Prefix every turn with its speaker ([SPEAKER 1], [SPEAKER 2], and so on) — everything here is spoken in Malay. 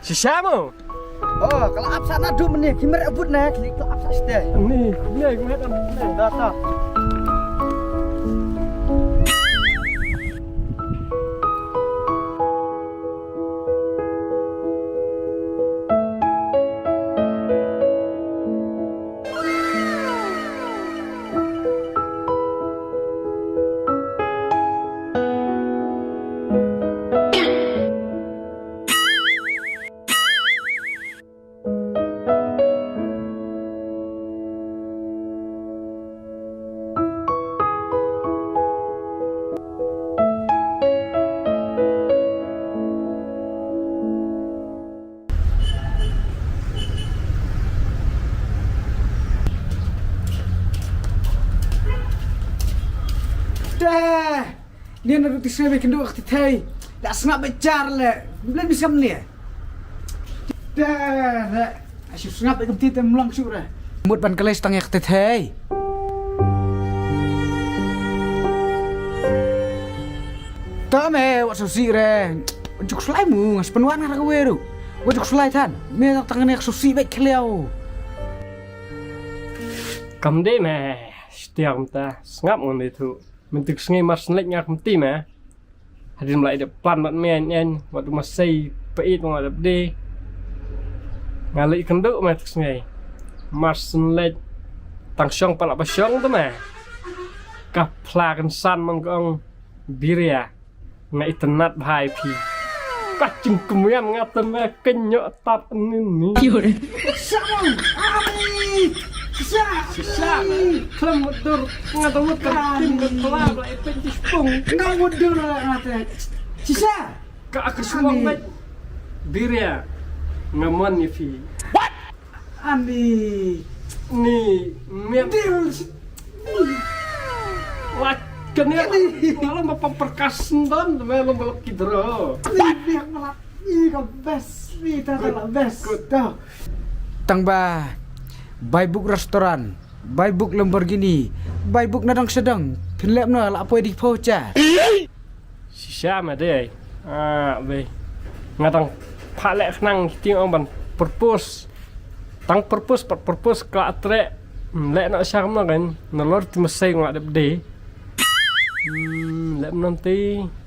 [SPEAKER 1] Sisamo.
[SPEAKER 2] Oh, kalau absa nadu meneh gimana rebut nih? Kalau absa sudah.
[SPEAKER 1] Nih, gue kan.
[SPEAKER 2] Data. Dah, dia nak roti saya bikin dua kali. Dah sengat becar le, belum bisa meneh. Dah, asyik sengat bikin tita melang syurah. Mut ban keles tangnya kali. Tame, wak susi re. Juk selai mu, ngas penuan arah keweru. Wajuk selai tan, me tangannya susi baik keliau.
[SPEAKER 1] Cầm đi mà, tiệm ta ngáp ngon đi thu. Mình thực ngay mặt lạnh ngạc một tí mà. Hãy dừng lại để plan bạn men anh, và tụi mà xây phải ít ngoài đập đi. Ngà lị khăn đỡ mà thực ngay. Mặt lạnh tăng xong bạn lại bà xong đó mà. Cặp pla gần săn mong con biria. Ngay tân nát bài phì. Các chừng cùng em ngạc tâm mà kênh nhọ tạp nên ní.
[SPEAKER 2] Sama, ami.
[SPEAKER 1] Sisa, kelam mudur, ngata mudur, tim kelab lah itu cispung.
[SPEAKER 2] Kau mundur lah ngata. Sisa.
[SPEAKER 1] Kak aku semua baik. Diri ya, ngamuan ni fi.
[SPEAKER 2] What? Ami.
[SPEAKER 1] Ni, miam.
[SPEAKER 2] Deal.
[SPEAKER 1] Wah, kena kalau mau perkasan dan memang belok kidro.
[SPEAKER 2] Ini yang malah. Ini kau best. Ini tak best. Tahu. Tang ba. By book restoran, by book Lamborghini, by book nadang sedang. Pinlep na la apa di pocha.
[SPEAKER 1] Sisa mà đây, về, ngatang palek nang tiếng ông ban purpose, tang purpose kalau atre, lek nak siapa kan, nalor cuma saya nggak ada deh, lek nanti